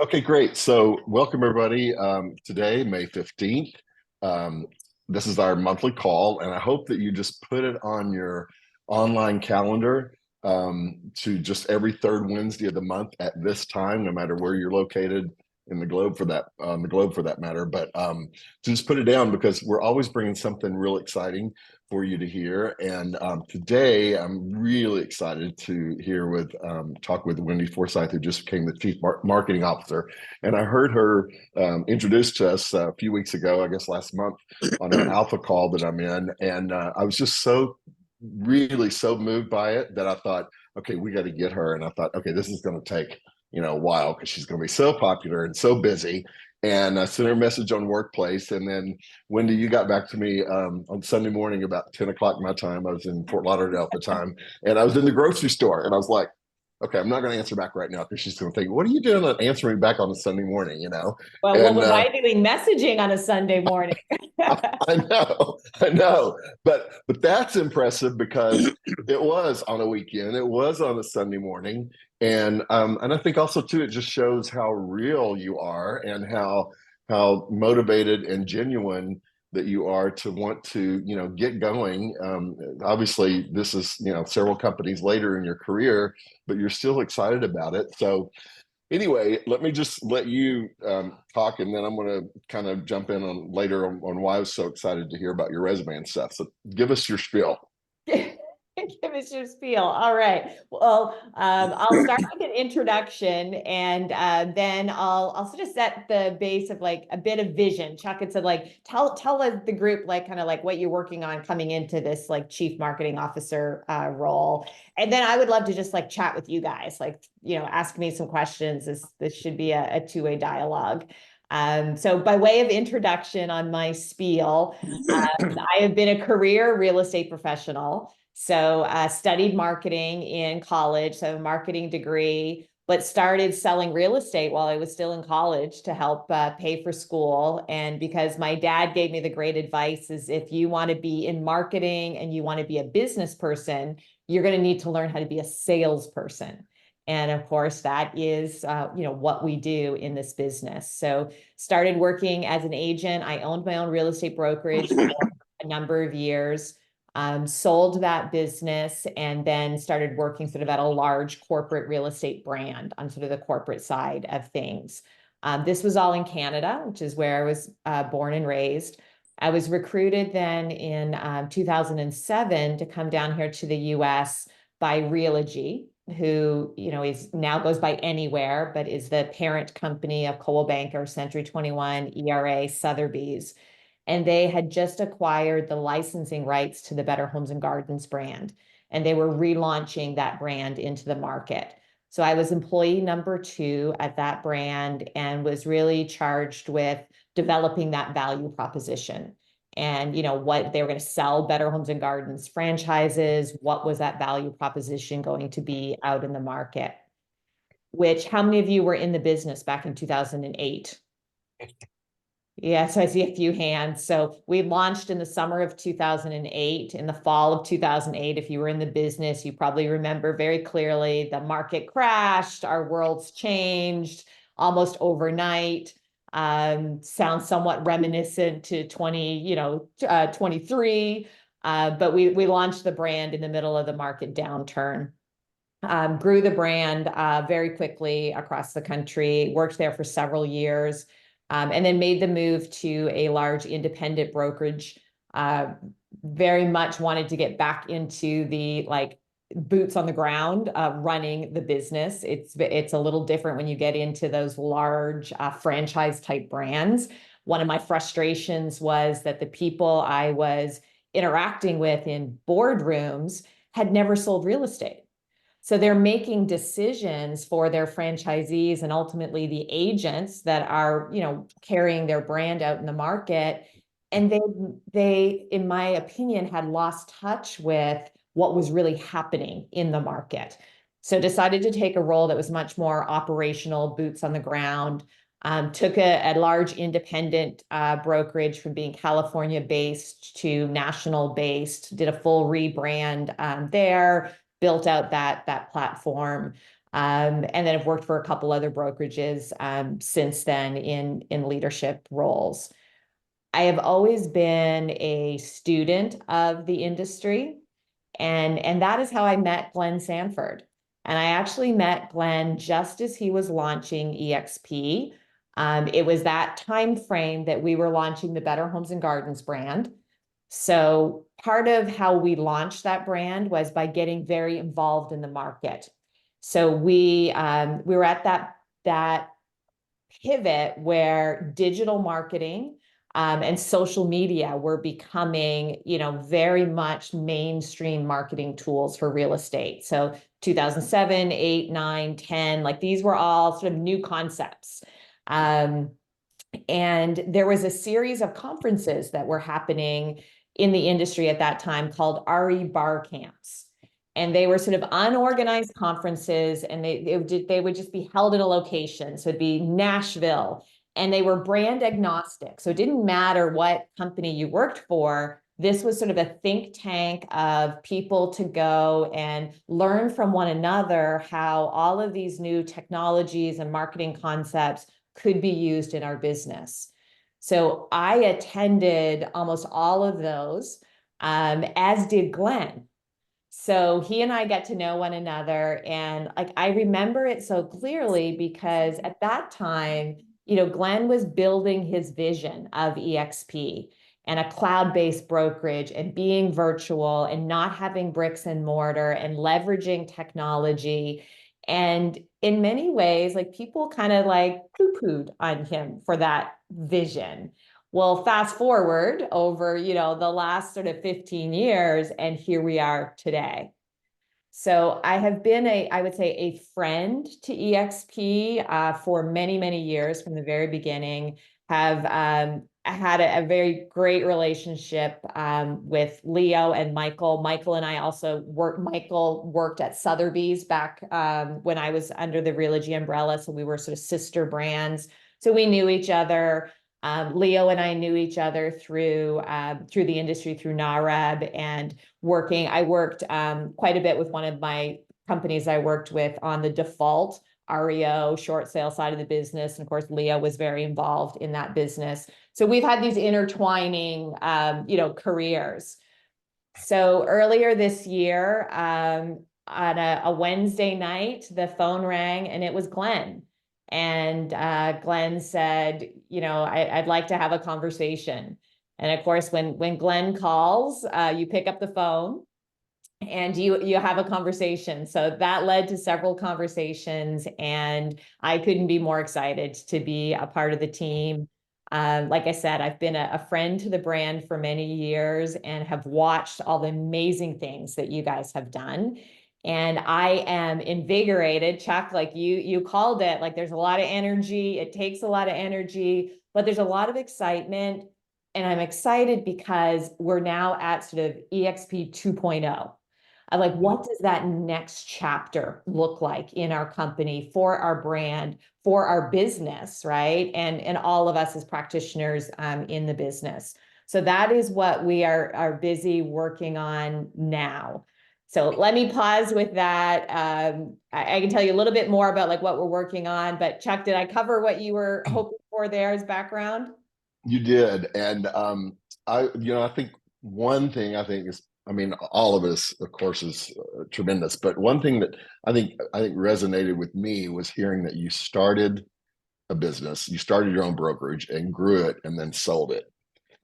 Okay, great. So, welcome everybody. Today, May 15th, um, this is our monthly call, and I hope that you just put it on your online calendar to just every third Wednesday of the month at this time, no matter where you're located in the globe for that, the globe for that matter. But just put it down because we're always bringing something real exciting for you to hear. And today, I'm really excited to hear with talk with Wendy Forsythe, who just became the Chief Marketing Officer. And I heard her introduced to us a few weeks ago, I guess last month, on an alpha call that I'm in. And I was just really so moved by it that I thought, okay, we got to get her. And I thought, okay, this is going to take, a while because she's going to be so popular and so busy. And I sent her a message on Workplace. And then Wendy, you got back to me on Sunday morning about 10 o'clock my time. I was in Fort Lauderdale at the time. And I was in the grocery store and I was like, okay, I'm not going to answer back right now because she's going to think, what are you doing on answering back on a Sunday morning, Well, what And was I doing messaging on a Sunday morning? I know, but that's impressive because it was on a weekend, it was on a Sunday morning, and I think also too it just shows how real you are and how motivated and genuine that you are to want to get going. Obviously, this is several companies later in your career, but you're still excited about it. So anyway, let me just let you talk, and then I'm going to kind of jump in on later on why I was so excited to hear about your resume and stuff. So give us your spiel. Give us your spiel. All right. Well, I'll start with an introduction, and then I'll sort of set the base of like a bit of vision. Chuck had said like tell us the group like kind of like what you're working on coming into this like chief marketing officer role, and then I would love to just like chat with you guys, like ask me some questions. This should be a two-way dialogue. So by way of introduction on my spiel, I have been a career real estate professional. So studied marketing in college, so I have a marketing degree, but started selling real estate while I was still in college to help pay for school. And because my dad gave me the great advice is if you want to be in marketing and you want to be a business person, you're going to need to learn how to be a salesperson. And of course, that is, what we do in this business. So started working as an agent. I owned my own real estate brokerage for a number of years, sold that business, and then started working sort of at a large corporate real estate brand on sort of the corporate side of things. This was all in Canada, which is where I was born and raised. I was recruited then in 2007 to come down here to the US by Realogy, who is now goes by Anywhere, but is the parent company of Coldwell Banker, Century 21, ERA, Sotheby's. And they had just acquired the licensing rights to the Better Homes and Gardens brand, and they were relaunching that brand into the market. So I was employee number 2 at that brand and was really charged with developing that value proposition and what they were going to sell Better Homes and Gardens franchises. What was that value proposition going to be out in the market? Which, how many of you were in the business back in 2008? Yeah, so I see a few hands. So we launched in the summer of 2008. In the fall of 2008, if you were in the business, you probably remember very clearly the market crashed, our worlds changed almost overnight. Sounds somewhat reminiscent to 23. But we launched the brand in the middle of the market downturn. Grew the brand very quickly across the country, worked there for several years, and then made the move to a large independent brokerage. Very much wanted to get back into the like boots on the ground, running the business. It's a little different when you get into those large franchise type brands. One of my frustrations was that the people I was interacting with in boardrooms had never sold real estate. So they're making decisions for their franchisees and ultimately the agents that are, carrying their brand out in the market. And they, in my opinion, had lost touch with what was really happening in the market. So decided to take a role that was much more operational, boots on the ground. Took a large independent brokerage from being California based to national based, did a full rebrand there, built out that platform. And then I've worked for a couple other brokerages since then in leadership roles. I have always been a student of the industry, and that is how I met Glenn Sanford. And I actually met Glenn just as he was launching EXP. It was that time frame that we were launching the Better Homes and Gardens brand. So part of how we launched that brand was by getting very involved in the market. So we were at that pivot where digital marketing and social media were becoming, very much mainstream marketing tools for real estate. So 2007, 8, 9, 10, like these were all sort of new concepts. And there was a series of conferences that were happening in the industry at that time called RE Bar Camps. And they were sort of unorganized conferences, and they would just be held in a location. So it'd be Nashville, and they were brand agnostic. So it didn't matter what company you worked for. This was sort of a think tank of people to go and learn from one another how all of these new technologies and marketing concepts could be used in our business. So I attended almost all of those, as did Glenn. So he and I get to know one another. And like, I remember it so clearly because at that time, Glenn was building his vision of EXP and a cloud-based brokerage and being virtual and not having bricks and mortar and leveraging technology. And in many ways, like people kind of like poo-pooed on him for that vision. Well, fast forward over, the last sort of 15 years, and here we are today. So I have been I would say a friend to EXP for many, many years from the very beginning, have had a very great relationship with Leo and Michael. Michael and I also Michael worked at Sotheby's back when I was under the Realogy umbrella. So we were sort of sister brands. So we knew each other. Leo and I knew each other through the industry, through NAREB, and I worked quite a bit with one of my companies I worked with on the default REO short sale side of the business. And of course, Leo was very involved in that business. So we've had these intertwining, careers. So earlier this year, on a Wednesday night, the phone rang and it was Glenn. And Glenn said, I'd like to have a conversation. And of course, when Glenn calls, you pick up the phone and you have a conversation. So that led to several conversations, and I couldn't be more excited to be a part of the team. Like I said, I've been a friend to the brand for many years and have watched all the amazing things that you guys have done. And I am invigorated, Chuck, like you called it, like there's a lot of energy. It takes a lot of energy, but there's a lot of excitement. And I'm excited because we're now at sort of EXP 2.0. I'm like, what does that next chapter look like in our company, for our brand, for our business, right? And all of us as practitioners in the business. So that is what we are busy working on now. So let me pause with that. I can tell you a little bit more about like what we're working on, but Chuck, did I cover what you were hoping for there as background? You did. And I think one thing is, all of this, of course, is tremendous. But one thing that I think resonated with me was hearing that you started a business, you started your own brokerage and grew it and then sold it.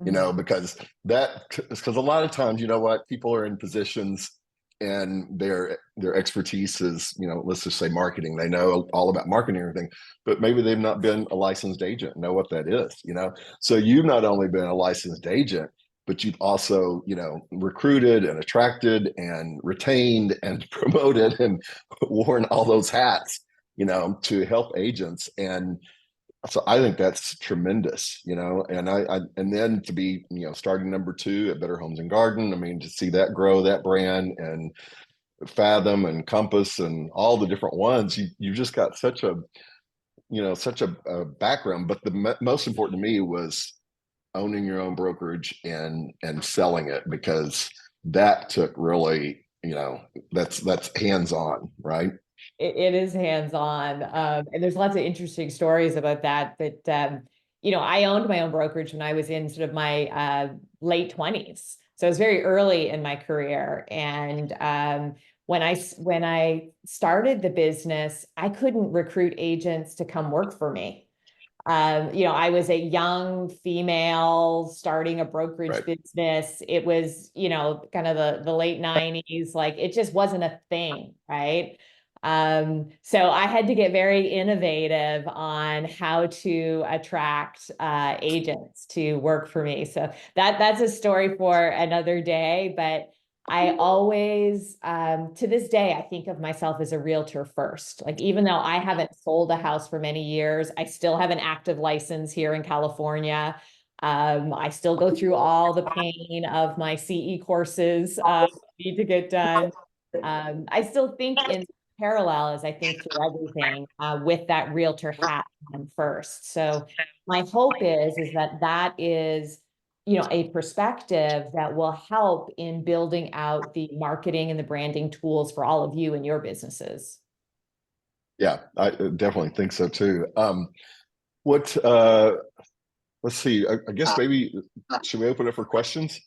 Because a lot of times, people are in positions and their expertise is, let's just say marketing. They know all about marketing and everything, but maybe they've not been a licensed agent, know what that is. So you've not only been a licensed agent, but you've also, recruited and attracted and retained and promoted and worn all those hats, to help agents. And so I think that's tremendous, and then to be, starting number 2 at Better Homes and Garden. To see that grow, that brand, and Fathom and Compass and all the different ones, you just got such a background. But the most important to me was owning your own brokerage and selling it, because that took really that's hands-on, right? It is hands-on. And there's lots of interesting stories about that. But I owned my own brokerage when I was in sort of my late 20s. So it was very early in my career. And when I started the business, I couldn't recruit agents to come work for me. I was a young female starting a brokerage Right. business. It was, kind of the late 90s. Like it just wasn't a thing, right? So I had to get very innovative on how to attract agents to work for me. So that's a story for another day. But I always, to this day, I think of myself as a realtor first. Like, even though I haven't sold a house for many years, I still have an active license here in California. I still go through all the pain of my CE courses, need to get done. I still think in parallel as I think through everything, with that realtor hat on first. So my hope is that is, a perspective that will help in building out the marketing and the branding tools for all of you and your businesses. Yeah, I definitely think so too. What let's see, I guess maybe should we open it for questions?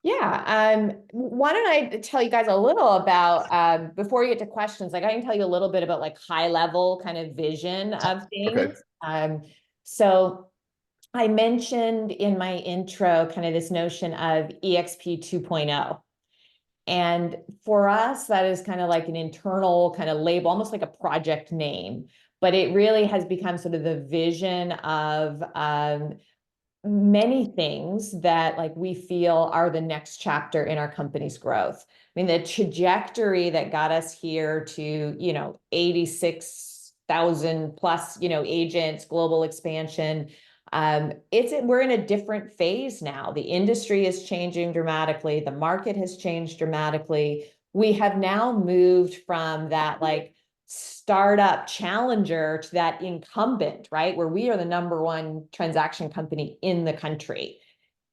Yeah. Why don't I tell you guys a little about, before you get to questions, like I can tell you a little bit about like high level kind of vision of Okay. things. So I mentioned in my intro kind of this notion of EXP 2.0. And for us, that is kind of like an internal kind of label, almost like a project name. But it really has become sort of the vision of many things that like we feel are the next chapter in our company's growth. I mean, the trajectory that got us here to, 86,000 plus, agents, global expansion. We're in a different phase now. The industry is changing dramatically. The market has changed dramatically. We have now moved from that like startup challenger to that incumbent, right? Where we are the number one transaction company in the country.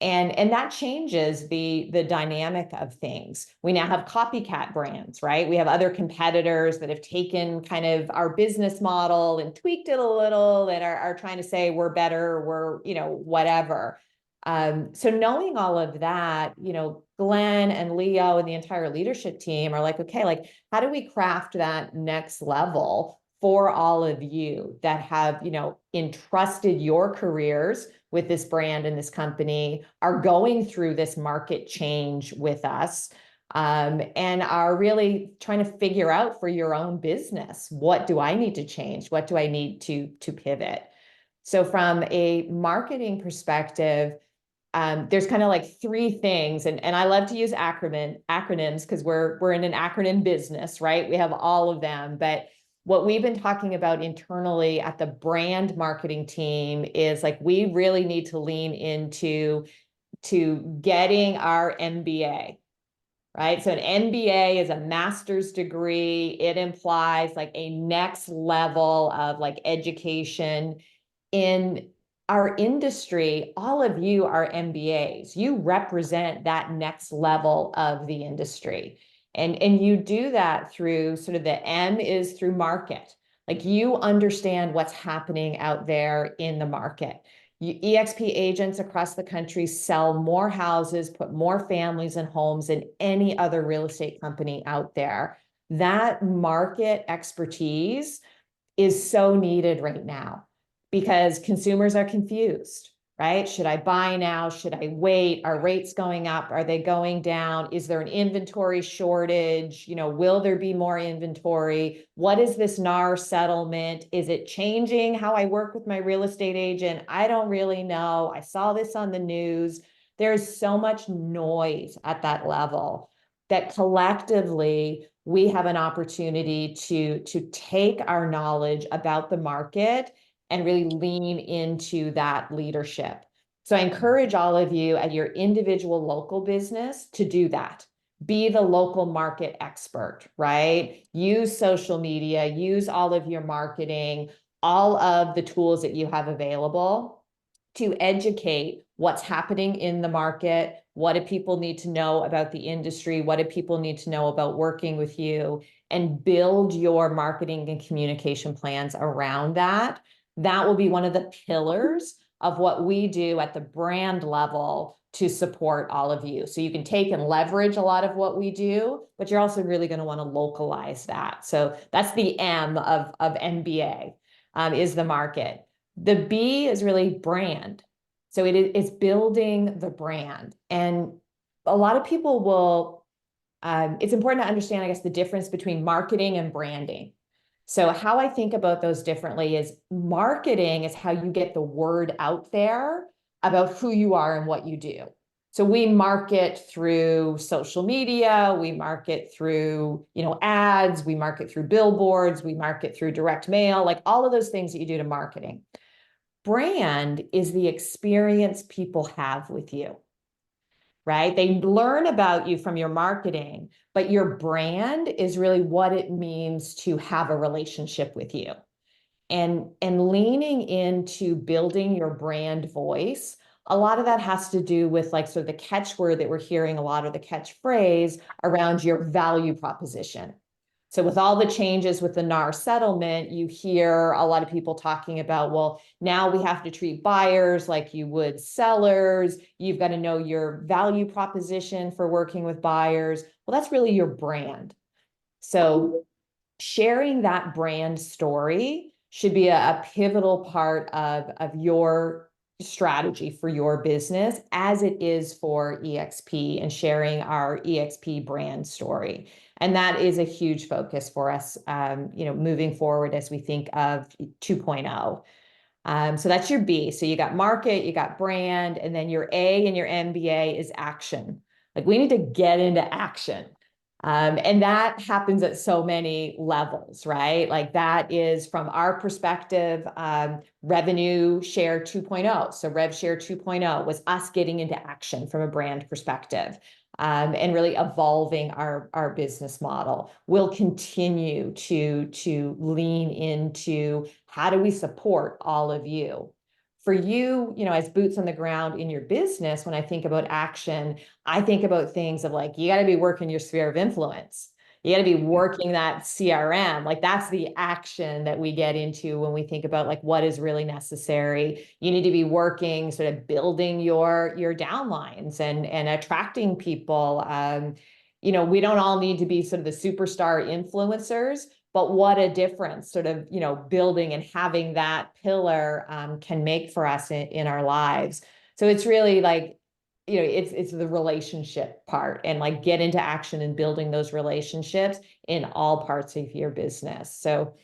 And that changes the dynamic of things. We now have copycat brands, right? We have other competitors that have taken kind of our business model and tweaked it a little and are trying to say we're better, we're, whatever. So knowing all of that, Glenn and Leo and the entire leadership team are like, okay, like how do we craft that next level for all of you that have, entrusted your careers with this brand and this company, are going through this market change with us, and are really trying to figure out for your own business, what do I need to change? What do I need to pivot? So from a marketing perspective, there's kind of like three things, and I love to use acronyms because we're in an acronym business, right? We have all of them, but what we've been talking about internally at the brand marketing team is like we really need to lean into getting our MBA, right? So an MBA is a master's degree. It implies like a next level of like education in our industry. All of you are MBAs. You represent that next level of the industry. And you do that through sort of the M is through market. Like you understand what's happening out there in the market. EXP agents across the country sell more houses, put more families in homes than any other real estate company out there. That market expertise is so needed right now because consumers are confused, right? Should I buy now? Should I wait? Are rates going up? Are they going down? Is there an inventory shortage? Will there be more inventory? What is this NAR settlement? Is it changing how I work with my real estate agent? I don't really know. I saw this on the news. There's so much noise at that level that collectively we have an opportunity to take our knowledge about the market and really lean into that leadership. So I encourage all of you at your individual local business to do that. Be the local market expert, right? Use social media, use all of your marketing, all of the tools that you have available to educate what's happening in the market, What do people need to know about the industry? What do people need to know about working with you? And build your marketing and communication plans around that. That will be one of the pillars of what we do at the brand level to support all of you. So you can take and leverage a lot of what we do, but you're also really going to want to localize that. So that's the M of MBA, is the market. The B is really brand. So it's building the brand. And a lot of people will, it's important to understand, I guess, the difference between marketing and branding. So how I think about those differently is marketing is how you get the word out there about who you are and what you do. So we market through social media, we market through, ads, we market through billboards, we market through direct mail, like all of those things that you do to marketing. Brand is the experience people have with you, right? They learn about you from your marketing, but your brand is really what it means to have a relationship with you. And leaning into building your brand voice, a lot of that has to do with like sort of the catchword that we're hearing a lot, of the catchphrase around your value proposition. So with all the changes with the NAR settlement, you hear a lot of people talking about, well, now we have to treat buyers like you would sellers. You've got to know your value proposition for working with buyers. Well, that's really your brand. So sharing that brand story should be a pivotal part of your strategy for your business, as it is for EXP, and sharing our EXP brand story. And that is a huge focus for us, moving forward as we think of 2.0. So that's your B. So you got market, you got brand, and then your A and your MBA is action. Like we need to get into action. And that happens at so many levels, right? Like that is, from our perspective, revenue share 2.0. So rev share 2.0 was us getting into action from a brand perspective, and really evolving our business model. We'll continue to lean into how do we support all of you. For you, as boots on the ground in your business, when I think about action, I think about things of like, you got to be working your sphere of influence. You got to be working that CRM. Like that's the action that we get into when we think about like what is really necessary. You need to be working, sort of building your downlines and attracting people. We don't all need to be sort of the superstar influencers, but what a difference sort of, building and having that pillar can make for us in our lives. So it's really like, it's the relationship part, and like get into action and building those relationships in all parts of your business. So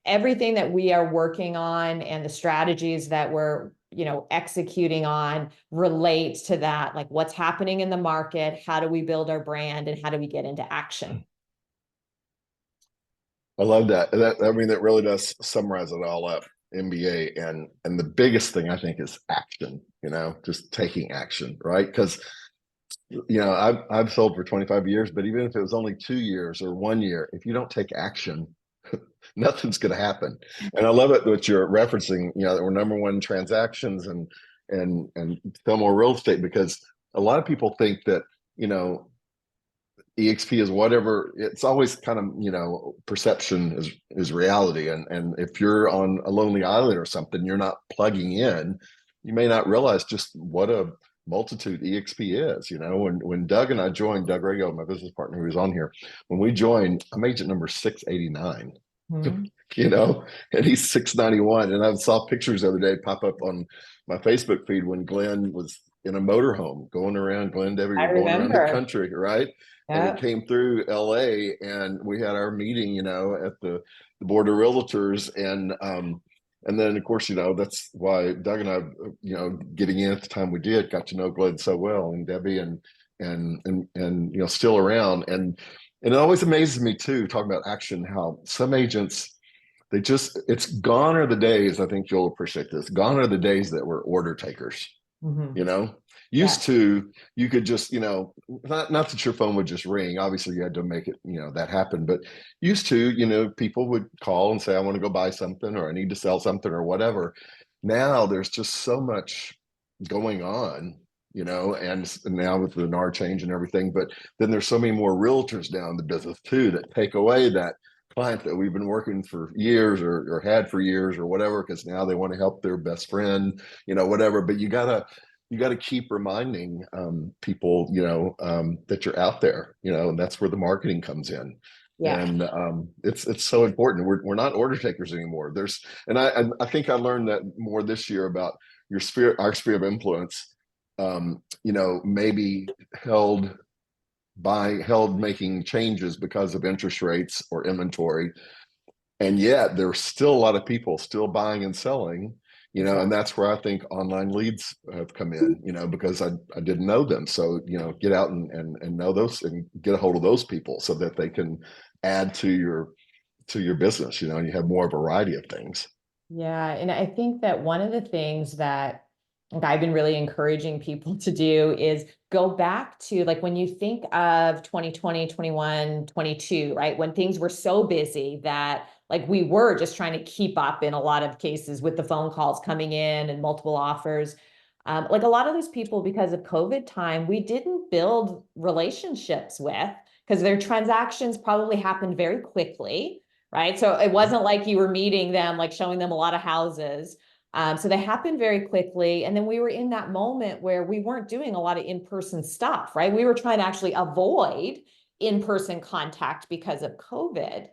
everything that we are working on and the strategies that we're, executing on relates to that. Like what's happening in the market, how do we build our brand, and how do we get into action? I love that. That really does summarize it all up. MBA, and the biggest thing I think is action. Just taking action, right? Because I've sold for 25 years, but even if it was only 2 years or 1 year, if you don't take action, nothing's going to happen. And I love it that you're referencing, that we're number one in transactions and sell more real estate, because a lot of people think that, EXP is whatever. It's always kind of, perception is reality. And if you're on a lonely island or something, you're not plugging in, you may not realize just what a multitude EXP is. When Doug and I joined, Doug Rago, my business partner who was on here, when we joined, I'm agent number 689. Hmm. And he's 691. And I saw pictures the other day pop up on my Facebook feed when Glenn was in a motorhome going around, Glenn Debbie I were going around the remember. country, right? And we Yeah. came through LA and we had our meeting, at the board of realtors. And then of course, that's why Doug and I, getting in at the time we did, got to know Glenn so well, and Debbie and still around. And it always amazes me too, talking about action, how some agents, it's gone are the days, I think you'll appreciate this, gone are the days that were order takers. Mhm. you know Yeah. Used to, you could just, not that your phone would just ring, obviously you had to make it, that happen, but used to, people would call and say, I want to go buy something, or I need to sell something, or whatever. Now there's just so much going on and now with the NAR change and everything. But then there's so many more realtors now in the business too that take away that client that we've been working for years or had for years or whatever, because now they want to help their best friend, whatever. But you gotta keep reminding people, that you're out there, and that's where the marketing comes in. Yeah. And it's so important. We're not order takers anymore. I think I learned that more this year about our sphere of influence. Maybe held making changes because of interest rates or inventory, and yet there's still a lot of people still buying and selling, and that's where I think online leads have come in, because I didn't know them. So, get out and know those and get a hold of those people so that they can add to your business, and you have more variety of things. Yeah, and I think that one of the things that like, I've been really encouraging people to do is go back to like when you think of 2020, 21, 22, right? When things were so busy that like we were just trying to keep up in a lot of cases with the phone calls coming in and multiple offers. Like a lot of those people, because of COVID time, we didn't build relationships with because their transactions probably happened very quickly, right? So it wasn't like you were meeting them, like showing them a lot of houses. So they happened very quickly. And then we were in that moment where we weren't doing a lot of in-person stuff, right? We were trying to actually avoid in-person contact because of COVID.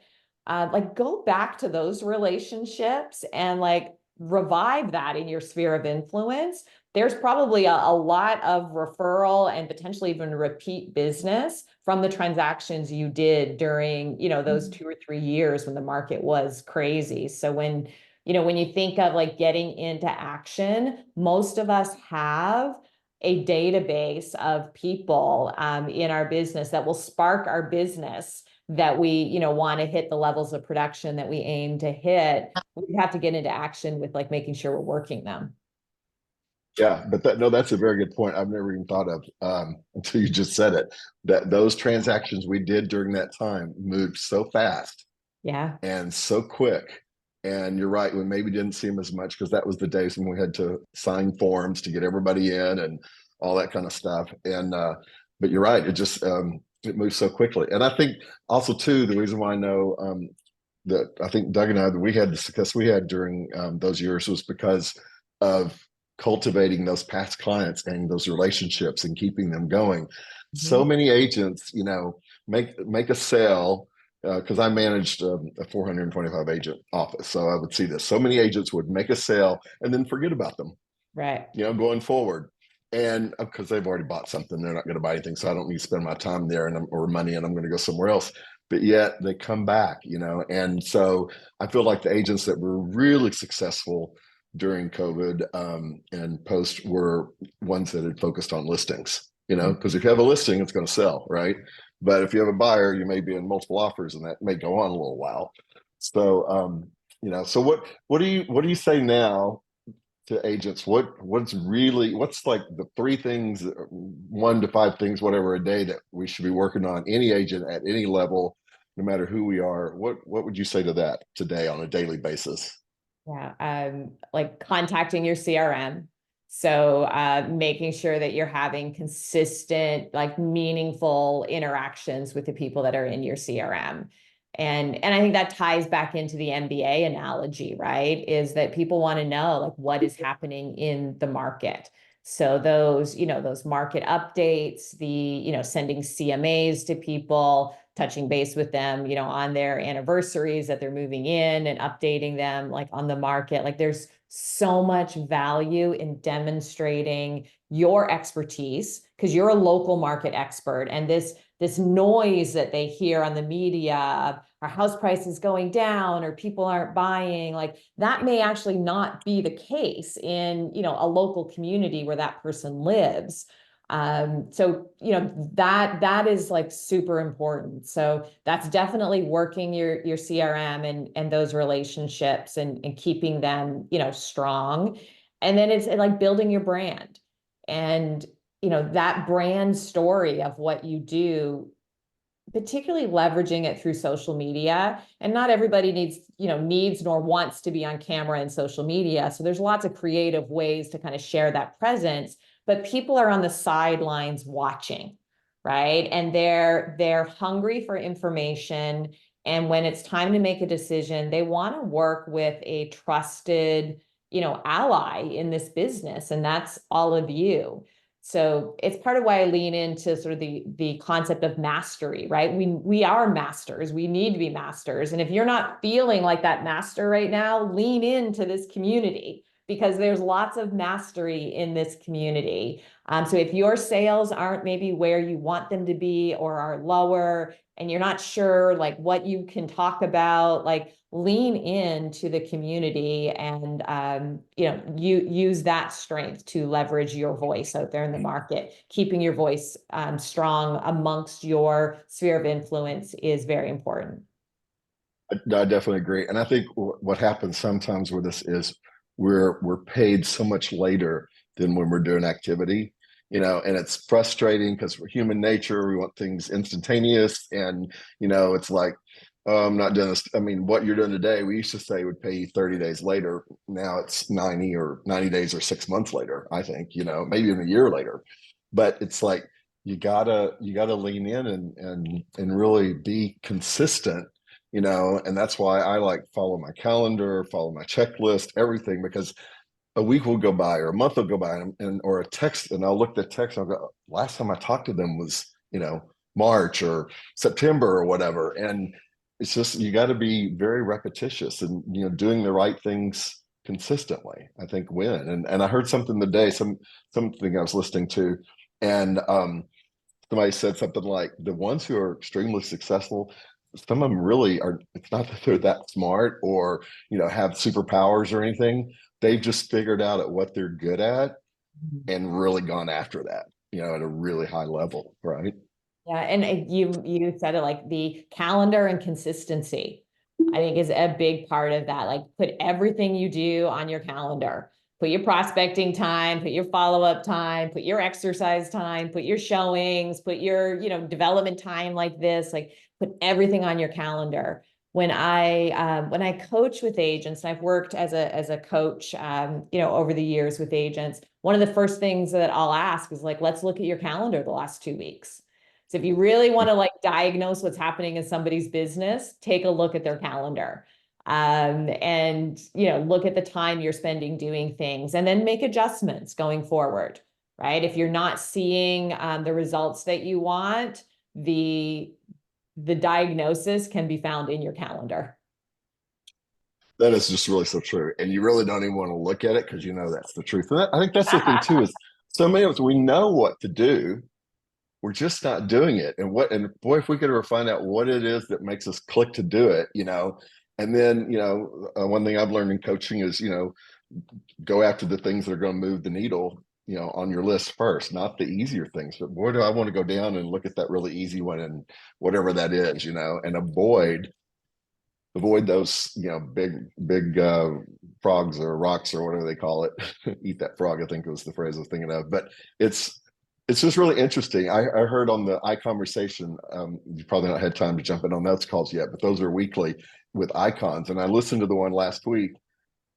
Like go back to those relationships and like revive that in your sphere of influence. There's probably a lot of referral and potentially even repeat business from the transactions you did during, those 2 or 3 years when the market was crazy. So when you think of like getting into action, most of us have a database of people in our business that will spark our business that we, want to hit the levels of production that we aim to hit. We have to get into action with like making sure we're working them. Yeah, but that's a very good point. I've never even thought of until you just said it, that those transactions we did during that time moved so fast Yeah. and so quick. And you're right, we maybe didn't see them as much because that was the days when we had to sign forms to get everybody in and all that kind of stuff. And but you're right, it moves so quickly. And I think also too, the reason why I know that I think Doug and I that we had the success we had during those years was because of cultivating those past clients and those relationships and keeping them going. So many agents, make a sale because I managed a 425 agent office. So I would see this. So many agents would make a sale and then forget about them, Right. going forward. And because they've already bought something, they're not going to buy anything. So I don't need to spend my time there or money, and I'm going to go somewhere else. But yet they come back, And so I feel like the agents that were really successful during COVID and post were ones that had focused on listings, because if you have a listing, it's going to sell, right? But if you have a buyer, you may be in multiple offers, and that may go on a little while. So, so what do you say now to agents? What's like the 3 things, 1 to 5 things, whatever a day that we should be working on? Any agent at any level, no matter who we are, what would you say to that today on a daily basis? Yeah. Like contacting your CRM. So making sure that you're having consistent, like meaningful interactions with the people that are in your CRM. And I think that ties back into the MBA analogy, right? Is that people want to know like what is happening in the market. So those market updates, sending CMAs to people, touching base with them, on their anniversaries that they're moving in and updating them like on the market. Like there's so much value in demonstrating your expertise because you're a local market expert. And this noise that they hear on the media, our house prices going down or people aren't buying, like that may actually not be the case in, a local community where that person lives. So, that is like super important. So that's definitely working your CRM and those relationships and keeping them, strong. And then it's like building your brand and, that brand story of what you do, particularly leveraging it through social media. And not everybody needs nor wants to be on camera and social media. So there's lots of creative ways to kind of share that presence. but people are on the sidelines watching, right? And they're hungry for information. And when it's time to make a decision, they want to work with a trusted, ally in this business, and that's all of you. So it's part of why I lean into sort of the concept of mastery, right? We are masters. We need to be masters. And if you're not feeling like that master right now, lean into this community, because there's lots of mastery in this community. So if your sales aren't maybe where you want them to be, or are lower, and you're not sure like what you can talk about, like lean into the community and you use that strength to leverage your voice out there in the market. Keeping your voice strong amongst your sphere of influence is very important. I definitely agree. And I think what happens sometimes with this is we're paid so much later than when we're doing activity, and it's frustrating because we're human nature. We want things instantaneous. And, it's like, oh, I'm not doing this. I mean, what you're doing today, we used to say would pay you 30 days later. Now it's 90 days or 6 months later, I think, maybe even a year later. But it's like you gotta lean in and really be consistent, and that's why I like follow my calendar, follow my checklist, everything, because a week will go by or a month will go by and or a text, and I'll look at the text and I'll go, last time I talked to them was, March or September or whatever. And it's just, you got to be very repetitious and, doing the right things consistently, I think win. And I heard something today, something I was listening to, and somebody said something like the ones who are extremely successful, some of them really are, it's not that they're that smart or have superpowers or anything. They've just figured out at what they're good at and really gone after that, at a really high level, right? Yeah, and you said it, like the calendar and consistency, I think is a big part of that. Like put everything you do on your calendar. Put your prospecting time, put your follow-up time, put your exercise time, put your showings, put your, development time like this, like put everything on your calendar. When I coach with agents, and I've worked as a coach, over the years with agents, one of the first things that I'll ask is like, let's look at your calendar the last 2 weeks. So if you really want to like diagnose what's happening in somebody's business, take a look at their calendar. And look at the time you're spending doing things, and then make adjustments going forward, right? If you're not seeing the results that you want, the diagnosis can be found in your calendar. That is just really so true. And you really don't even want to look at it because that's the truth. And I think that's the thing too, is so many of us, we know what to do. We're just not doing it. And boy, if we could ever find out what it is that makes us click to do it, and then, one thing I've learned in coaching is, go after the things that are going to move the needle, on your list first, not the easier things, but boy, do I want to go down and look at that really easy one and whatever that is, and avoid those, big frogs or rocks or whatever they call it. Eat that frog, I think was the phrase I was thinking of. But it's just really interesting. I heard on the iConversation, you probably not had time to jump in on those calls yet, but those are weekly with icons. And I listened to the one last week,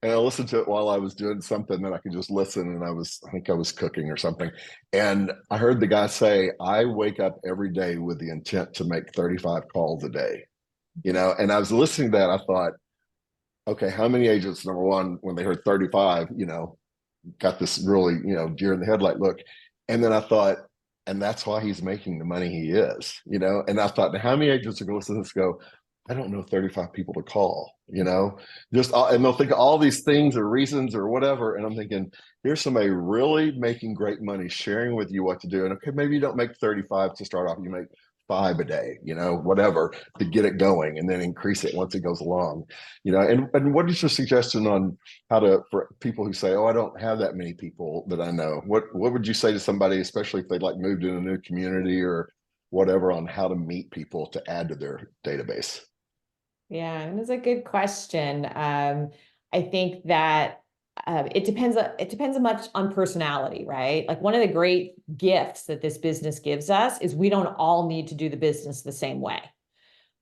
and I listened to it while I was doing something that I could just listen. And I think I was cooking or something. And I heard the guy say, I wake up every day with the intent to make 35 calls a day, and I was listening to that. I thought, okay, how many agents, number one, when they heard 35, got this really, deer in the headlight look. And then I thought, and that's why he's making the money he is, and I thought, how many agents are going to listen to this go, I don't know 35 people to call, and they'll think of all these things or reasons or whatever. And I'm thinking, here's somebody really making great money, sharing with you what to do. And okay, maybe you don't make 35 to start off, you make 5 a day, whatever, to get it going, and then increase it once it goes along, and what is your suggestion on how to, for people who say, oh, I don't have that many people that I know, what would you say to somebody, especially if they like moved in a new community or whatever, on how to meet people to add to their database? Yeah, and it's a good question. I think that it depends. It depends much on personality, right? Like one of the great gifts that this business gives us is we don't all need to do the business the same way.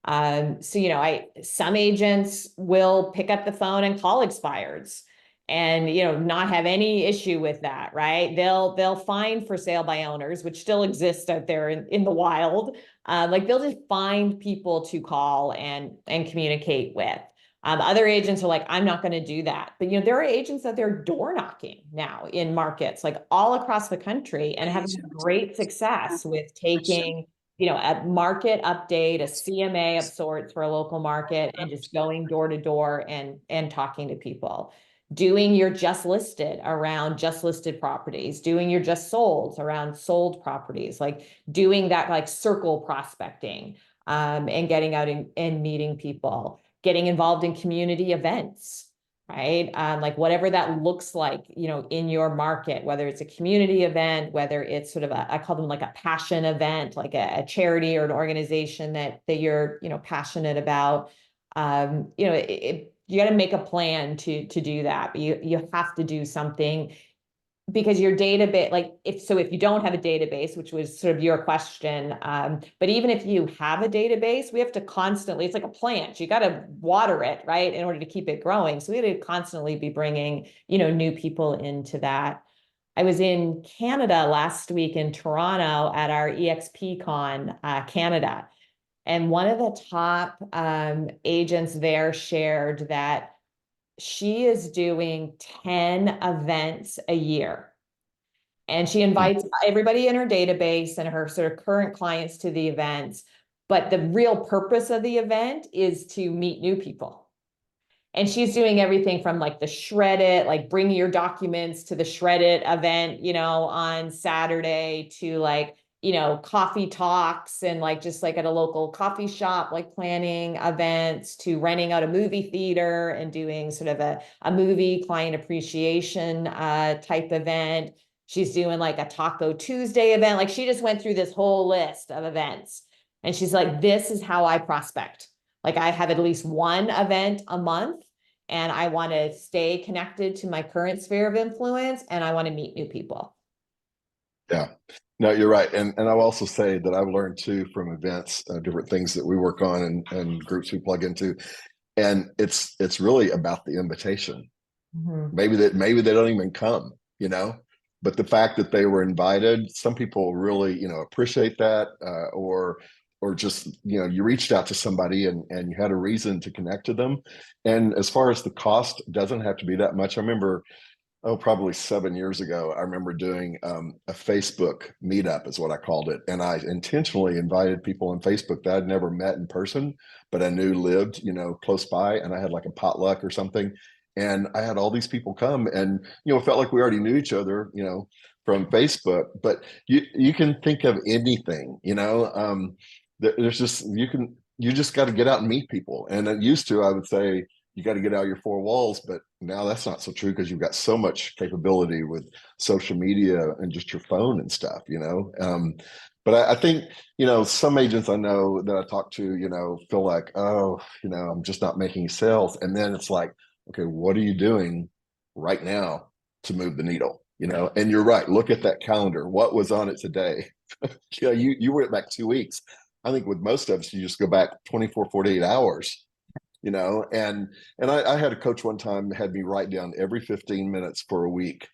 So some agents will pick up the phone and call expireds, and, not have any issue with that, right? They'll find for sale by owners, which still exists out there in the wild. Like they'll just find people to call and communicate with. Other agents are like, I'm not going to do that. But there are agents that they're door knocking now in markets like all across the country and having great success with taking, a market update, a CMA of sorts for a local market, and just going door to door and talking to people. Doing your just listed around just listed properties, doing your just sold around sold properties, like doing that like circle prospecting, and getting out and meeting people, getting involved in community events, right? Like whatever that looks like, in your market, whether it's a community event, whether it's sort of I call them like a passion event, like a charity or an organization that you're, passionate about. You got to make a plan to do that, but you have to do something, because your database, like if you don't have a database, which was sort of your question, but even if you have a database, we have to constantly, it's like a plant, you got to water it, right, in order to keep it growing. So we had to constantly be bringing, new people into that. I was in Canada last week in Toronto at our EXP Con Canada, and one of the top agents there shared that she is doing 10 events a year. And she invites everybody in her database and her sort of current clients to the events. But the real purpose of the event is to meet new people. And she's doing everything from like the shred it, like bring your documents to the shred it event, on Saturday, to like, coffee talks and like just like at a local coffee shop, like planning events, to renting out a movie theater and doing sort of a movie client appreciation type event. She's doing like a Taco Tuesday event. Like she just went through this whole list of events. And she's like, this is how I prospect. Like I have at least one event a month, and I want to stay connected to my current sphere of influence, and I want to meet new people. Yeah, no, you're right. And I'll also say that I've learned too from events, different things that we work on and groups we plug into. And it's really about the invitation. Mm-hmm. Maybe they don't even come, but the fact that they were invited, some people really, appreciate that, or just, you reached out to somebody and you had a reason to connect to them. And as far as the cost, doesn't have to be that much. I remember, probably 7 years ago, I remember doing a Facebook meetup, is what I called it. And I intentionally invited people on Facebook that I'd never met in person, but I knew lived, close by. And I had like a potluck or something. And I had all these people come, and, it felt like we already knew each other, from Facebook. But you can think of anything, there's just, you just got to get out and meet people. And it used to, I would say, you got to get out of your four walls, but now that's not so true, because you've got so much capability with social media and just your phone and stuff, but I think, some agents I know that I talk to, feel like, oh, I'm just not making sales. And then it's like, okay, what are you doing right now to move the needle? And you're right, look at that calendar, what was on it today? You went back 2 weeks. I think with most of us, you just go back 24, 48 hours, and I had a coach one time had me write down every 15 minutes for a week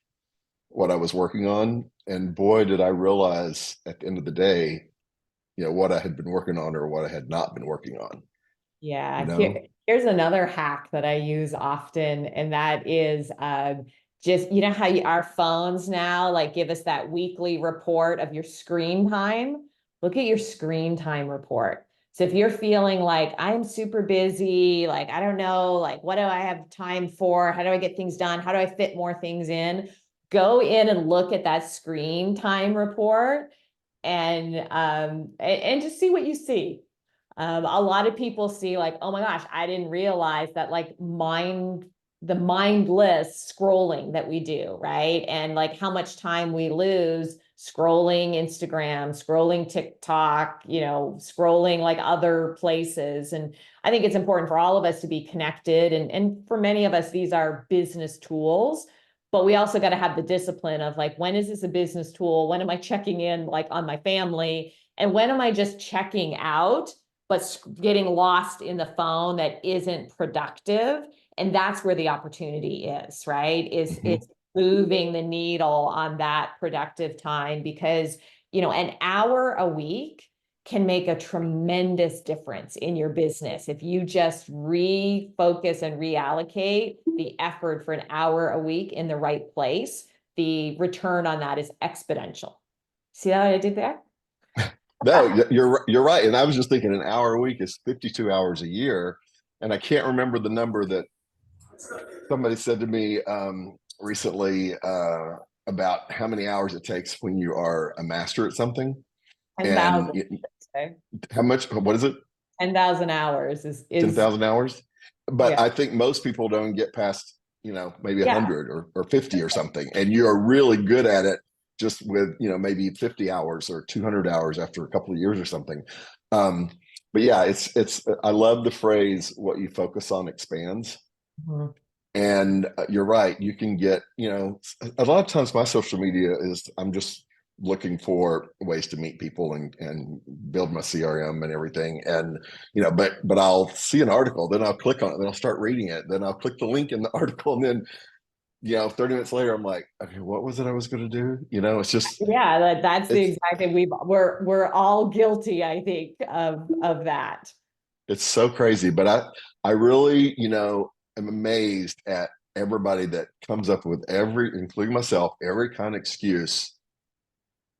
what I was working on. And boy, did I realize at the end of the day, what I had been working on or what I had not been working on. Yeah, here's another hack that I use often, and that is just, how our phones now like give us that weekly report of your screen time. Look at your screen time report. So if you're feeling like I'm super busy, like I don't know, like what do I have time for? How do I get things done? How do I fit more things in? Go in and look at that screen time report, and just see what you see. A lot of people see like, oh my gosh, I didn't realize that like the mindless scrolling that we do, right? And like how much time we lose scrolling Instagram, scrolling TikTok, scrolling like other places. And I think it's important for all of us to be connected. And for many of us, these are business tools, but we also got to have the discipline of like, when is this a business tool? When am I checking in like on my family? And when am I just checking out but getting lost in the phone that isn't productive. And that's where the opportunity is, right? It's moving the needle on that productive time, because, an hour a week can make a tremendous difference in your business. If you just refocus and reallocate the effort for an hour a week in the right place, the return on that is exponential. See what I did there? No, you're right. And I was just thinking an hour a week is 52 hours a year. And I can't remember the number that somebody said to me recently about how many hours it takes when you are a master at something. And 10,000. how much, what is it? 10,000 hours is 10,000 hours? But yeah. I think most people don't get past, maybe Yeah. 100 or 50 or something. And you're really good at it just with, maybe 50 hours or 200 hours after a couple of years or something. But yeah, I love the phrase, what you focus on expands. Mhm. And you're right. You can get, a lot of times my social media is, I'm just looking for ways to meet people and build my CRM and everything. And, but I'll see an article, then I'll click on it, then I'll start reading it. Then I'll click the link in the article. And then, 30 minutes later, I'm like, okay, what was it I was going to do? It's just, Yeah, that's the it's, exact thing. We're all guilty, I think, of that. it's so crazy. But I really, am amazed at everybody that comes up with including myself, every kind of excuse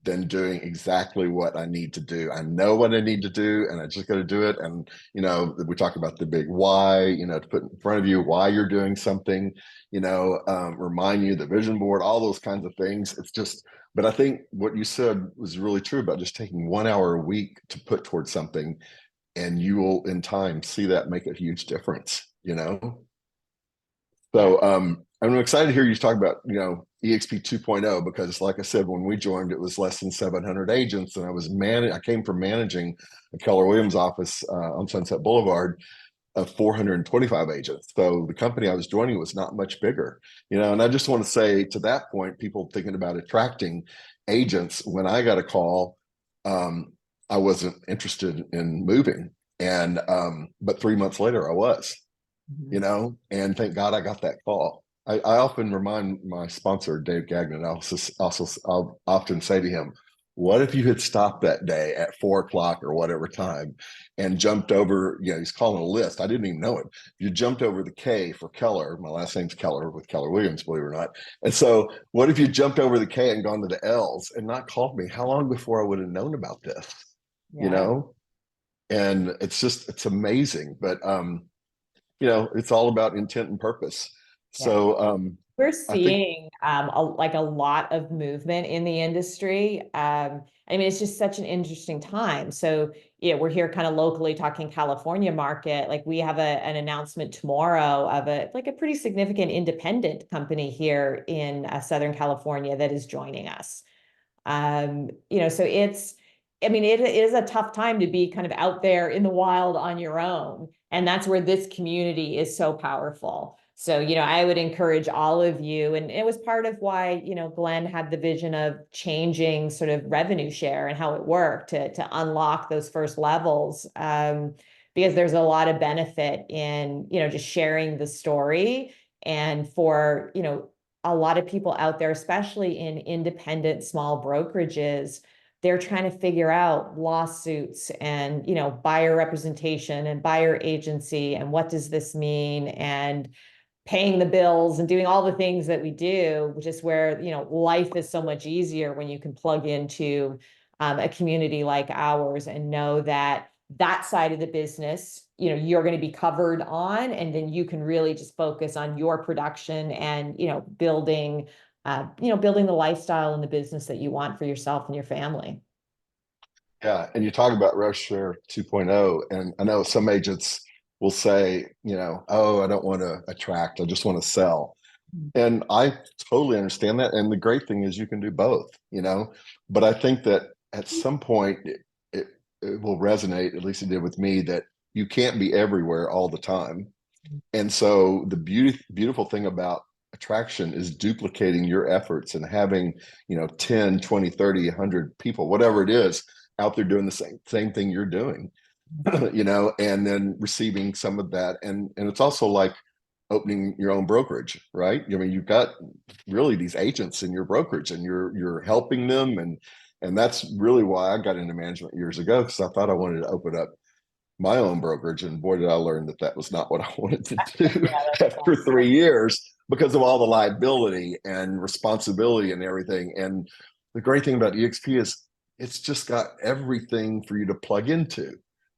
than doing exactly what I need to do. I know what I need to do, and I just got to do it. And we talk about the big why, to put in front of you why you're doing something, remind you the vision board, all those kinds of things. It's just, but I think what you said was really true about just taking 1 hour a week to put towards something, and you will in time see that make a huge difference. Yeah. So I'm excited to hear you talk about, EXP 2.0, because like I said, when we joined, it was less than 700 agents. And I came from managing a Keller Williams office on Sunset Boulevard of 425 agents. So the company I was joining was not much bigger, and I just want to say to that point, people thinking about attracting agents, when I got a call, I wasn't interested in moving. And, but 3 months later I was, Mhm. and thank God I got that call. I often remind my sponsor, Dave Gagnon, I'll often say to him, what if you had stopped that day at 4 o'clock or whatever time and jumped over, he's calling a list. I didn't even know it. You jumped over the K for Keller. My last name's Keller with Keller Williams, believe it or not. And so what if you jumped over the K and gone to the L's and not called me? How long before I would have known about this? You Yeah. know? And it's amazing. But it's all about intent and purpose. Yeah. So We're I think, seeing like a lot of movement in the industry. I mean, it's just such an interesting time. So, we're here kind of locally talking California market. Like we have an announcement tomorrow of a pretty significant independent company here in Southern California that is joining us. So I mean, it is a tough time to be kind of out there in the wild on your own. And that's where this community is so powerful. So, I would encourage all of you, and it was part of why, Glenn had the vision of changing sort of revenue share and how it worked to unlock those first levels. Because there's a lot of benefit in, just sharing the story. And for, a lot of people out there, especially in independent small brokerages, they're trying to figure out lawsuits and, buyer representation and buyer agency and what does this mean, and paying the bills and doing all the things that we do, which is where, life is so much easier when you can plug into a community like ours and know that that side of the business, you're going to be covered on, and then you can really just focus on your production and, building the lifestyle and the business that you want for yourself and your family. yeah. And you talk about Rev Share 2.0, and I know some agents will say, oh, I don't want to attract, I just want to sell. And I totally understand that. And the great thing is you can do both. But I think that at some point it will resonate, at least it did with me, that you can't be everywhere all the time. And so the beautiful thing about attraction is duplicating your efforts and having, 10, 20, 30, 100 people, whatever it is, out there doing the same thing you're doing. you know, and then receiving some of that. And it's also like opening your own brokerage, right? I mean, you've got really these agents in your brokerage and you're helping them. And that's really why I got into management years ago, because I thought I wanted to open up my own brokerage. And boy, did I learn that that was not what I wanted to do Yeah, after 3 years because of all the liability and responsibility and everything. And the great thing about EXP is it's just got everything for you to plug into,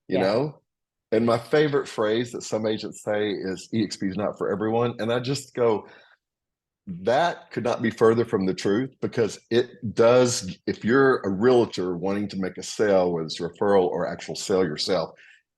you yeah, know? And my favorite phrase that some agents say is EXP is not for everyone. And I just go, that could not be further from the truth, because it does. If you're a realtor wanting to make a sale, whether it's referral or actual sale yourself,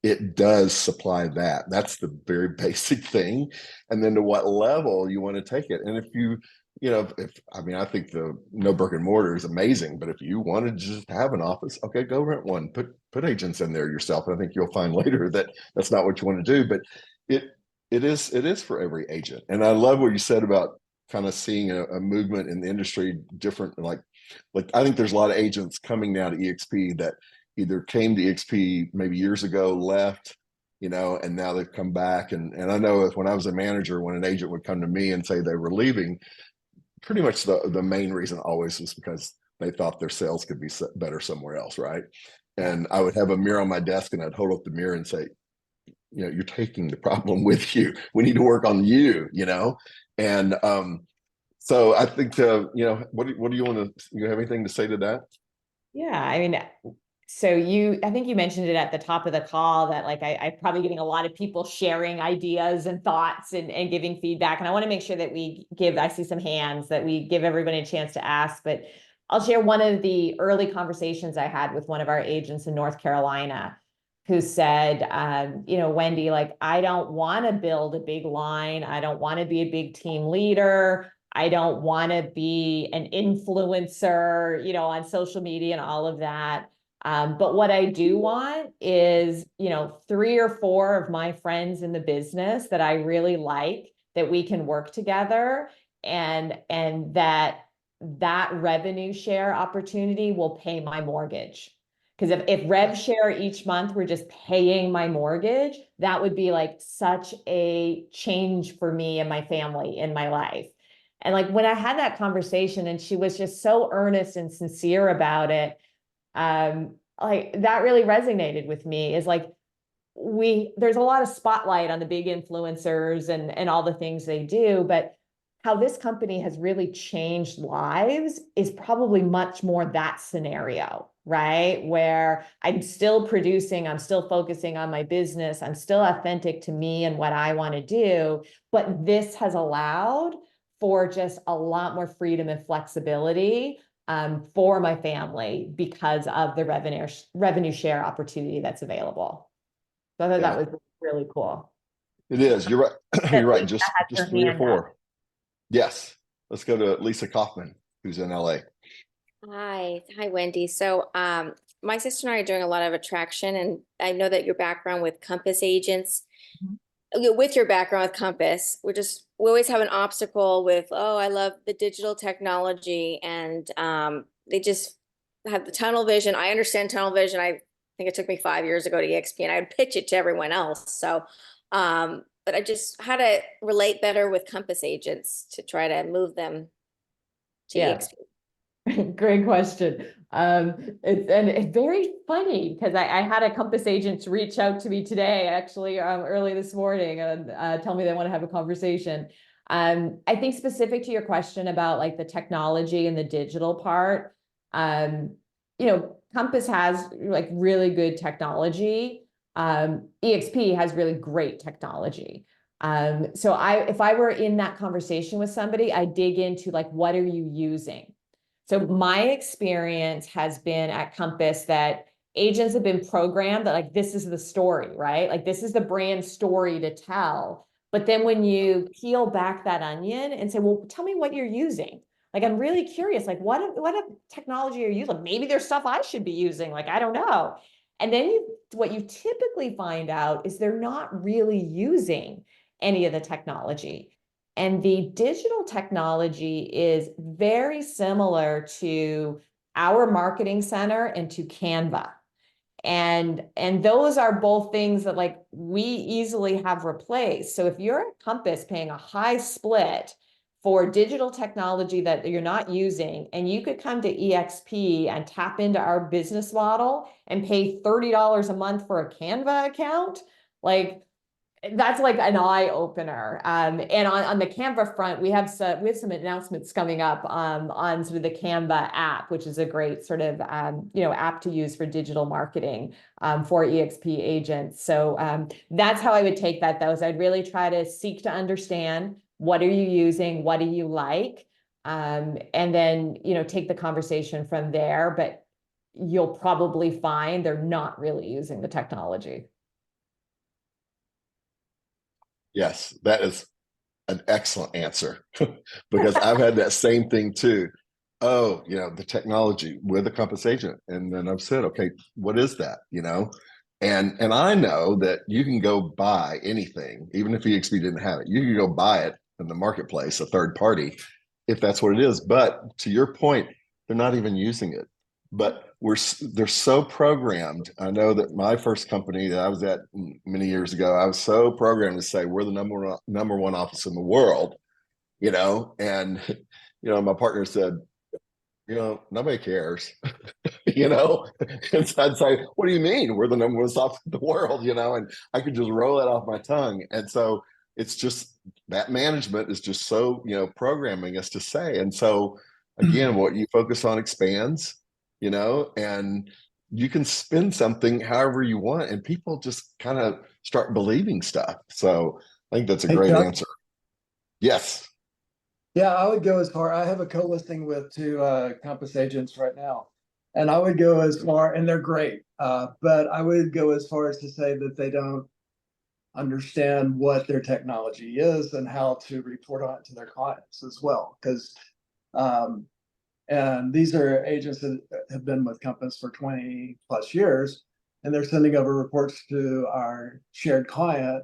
it does supply that. That's the very basic thing. And then to what level you want to take it. And if you know, if I mean, I think the no brick and mortar is amazing, but if you wanted to just have an office, okay, go rent one, put agents in there yourself. And I think you'll find later that that's not what you want to do, but it it is for every agent. And I love what you said about kind of seeing a movement in the industry different. Like I think there's a lot of agents coming now to EXP that either came to EXP maybe years ago, left, you know, and now they've come back. And I know if when I was a manager, when an agent would come to me and say they were leaving, pretty much the main reason always was because they thought their sales could be better somewhere else, right? yeah. And I would have a mirror on my desk and I'd hold up the mirror and say, you know, you're taking the problem with you. We need to work on you, you know? And so I think, you know, what do you want to, you have anything to say to that? Yeah, I mean, so I think you mentioned it at the top of the call that like I'm probably getting a lot of people sharing ideas and thoughts and giving feedback. And I want to make sure that I see some hands, that we give everybody a chance to ask. But I'll share one of the early conversations I had with one of our agents in North Carolina who said, you know, Wendy, like, I don't want to build a big line. I don't want to be a big team leader. I don't want to be an influencer, you know, on social media and all of that. But what I do want is, you know, 3 or 4 of my friends in the business that I really like, that we can work together, and that revenue share opportunity will pay my mortgage. Because if rev share each month were just paying my mortgage, that would be like such a change for me and my family in my life. And like when I had that conversation and she was just so earnest and sincere about it, like that really resonated with me. Is like, there's a lot of spotlight on the big influencers and all the things they do, but how this company has really changed lives is probably much more that scenario, right? Where I'm still producing, I'm still focusing on my business, I'm still authentic to me and what I want to do, but this has allowed for just a lot more freedom and flexibility for my family because of the revenue share opportunity that's available. So I thought that Yeah, was really cool. it is. You're right. That You're right. Lisa Just had just her three or hand up. four. Yes. Let's go to Lisa Kaufman, who's in LA. Hi, Wendy. So, my sister and I are doing a lot of attraction, and I know that your background with Compass agents, Mhm. with your background with Compass, we always have an obstacle with, oh, I love the digital technology, and they just have the tunnel vision. I understand tunnel vision. I think it took me 5 years ago to EXP, and I would pitch it to everyone else. So, but I just how to relate better with Compass agents to try to move them to Yeah. EXP. Great question. It's very funny because I had a Compass agent reach out to me today, actually, early this morning, and tell me they want to have a conversation. I think specific to your question about like the technology and the digital part, you know, Compass has like really good technology. EXP has really great technology. So if I were in that conversation with somebody, I dig into like, what are you using? So my experience has been at Compass that agents have been programmed that like, this is the story, right? Like this is the brand story to tell. But then when you peel back that onion and say, well, tell me what you're using. Like, I'm really curious, like what technology are you using? Maybe there's stuff I should be using. Like, I don't know. And then what you typically find out is they're not really using any of the technology. And the digital technology is very similar to our marketing center and to Canva. And those are both things that like we easily have replaced. So if you're at Compass paying a high split for digital technology that you're not using, and you could come to EXP and tap into our business model and pay $30 a month for a Canva account, like that's like an eye opener. And on the Canva front, we have some announcements coming up on sort of the Canva app, which is a great sort of app to use for digital marketing for EXP agents. So that's how I would take that. Those I'd really try to seek to understand, what are you using, what do you like, and then take the conversation from there. But you'll probably find they're not really using the technology. Yes, that is an excellent answer because I've had that same thing too. Oh, the technology with a Compass agent. And then I've said, okay, what is that? And I know that you can go buy anything, even if EXP didn't have it, you can go buy it in the marketplace, a third party, if that's what it is. But to your point, they're not even using it. But they're so programmed. I know that my first company that I was at many years ago, I was so programmed to say we're the number one office in the world, and my partner said, nobody cares, and so I'd say, what do you mean we're the number one office in the world, and I could just roll that off my tongue. And so it's just that management is just so programming us to say. And so again, what you focus on expands, and you can spin something however you want, and people just kind of start believing stuff. So I think that's a great Chuck? answer. Yes. Yeah, I would go as far. I have a co-listing with two Compass agents right now, and I would go as far, and they're great, but I would go as far as to say that they don't understand what their technology is and how to report on it to their clients as well. Because and these are agents that have been with Compass for 20 plus years, and they're sending over reports to our shared client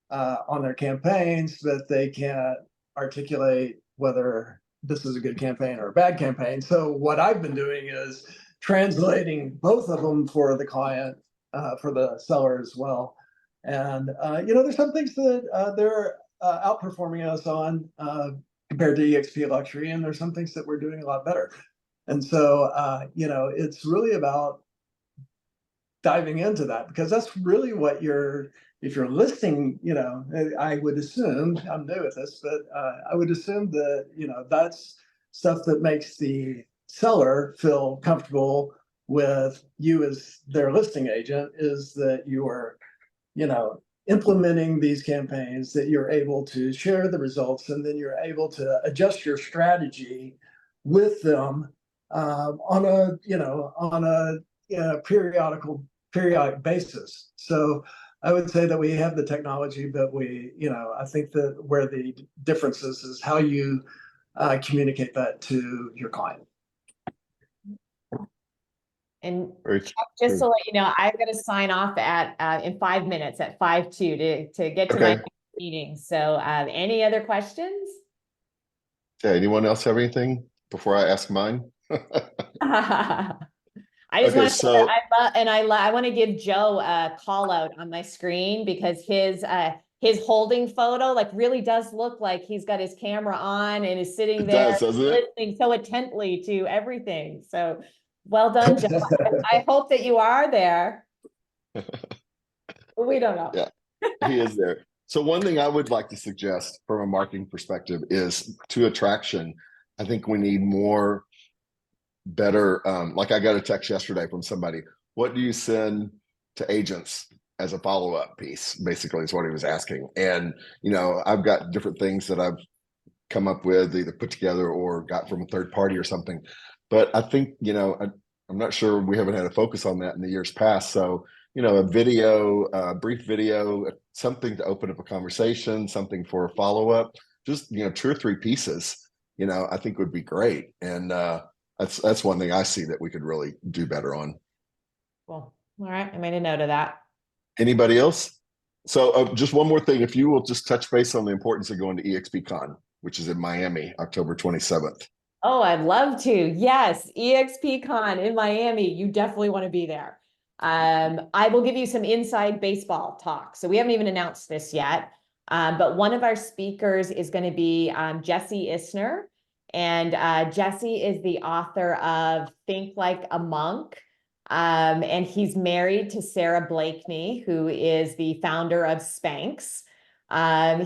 on their campaigns, but they can't articulate whether this is a good campaign or a bad campaign. So what I've been doing is translating both of them for the client, for the seller as well. And there's some things that they're outperforming us on compared to EXP Luxury, and there's some things that we're doing a lot better. And so it's really about diving into that, because that's really what if you're listing, I would assume, I'm new at this, but I would assume that, that's stuff that makes the seller feel comfortable with you as their listing agent, is that you are, implementing these campaigns, that you're able to share the results, and then you're able to adjust your strategy with them on a periodic basis. So I would say that we have the technology, but I think that where the difference is how you communicate that to your client. And just to let you know, I've got to sign off in 5 minutes at 5:02 to get to my meeting. So any other questions? Okay, anyone else have anything before I ask mine? I just want to say that I want to give Joe a call out on my screen, because his holding photo like really does look like he's got his camera on and is sitting there listening so intently to everything. So well done, Joe. I hope that you are there. We don't know. Yeah, he is there. So one thing I would like to suggest from a marketing perspective is to attraction. I think we need better, like I got a text yesterday from somebody, what do you send to agents as a follow-up piece, basically is what he was asking. And, I've got different things that I've come up with, either put together or got from a third party or something. But I think, I'm not sure, we haven't had a focus on that in the years past. So, a video, a brief video, something to open up a conversation, something for a follow-up, just, 2 or 3 pieces, I think would be great. And that's one thing I see that we could really do better on. Well, all right. I made a note of that. Anybody else? So just one more thing, if you will just touch base on the importance of going to EXPCon, which is in Miami, October 27th. Oh, I'd love to. Yes, EXPCon in Miami. You definitely want to be there. I will give you some inside baseball talk. So we haven't even announced this yet, but one of our speakers is going to be Jesse Isner. And Jesse is the author of Think Like a Monk. And he's married to Sarah Blakeney, who is the founder of Spanx.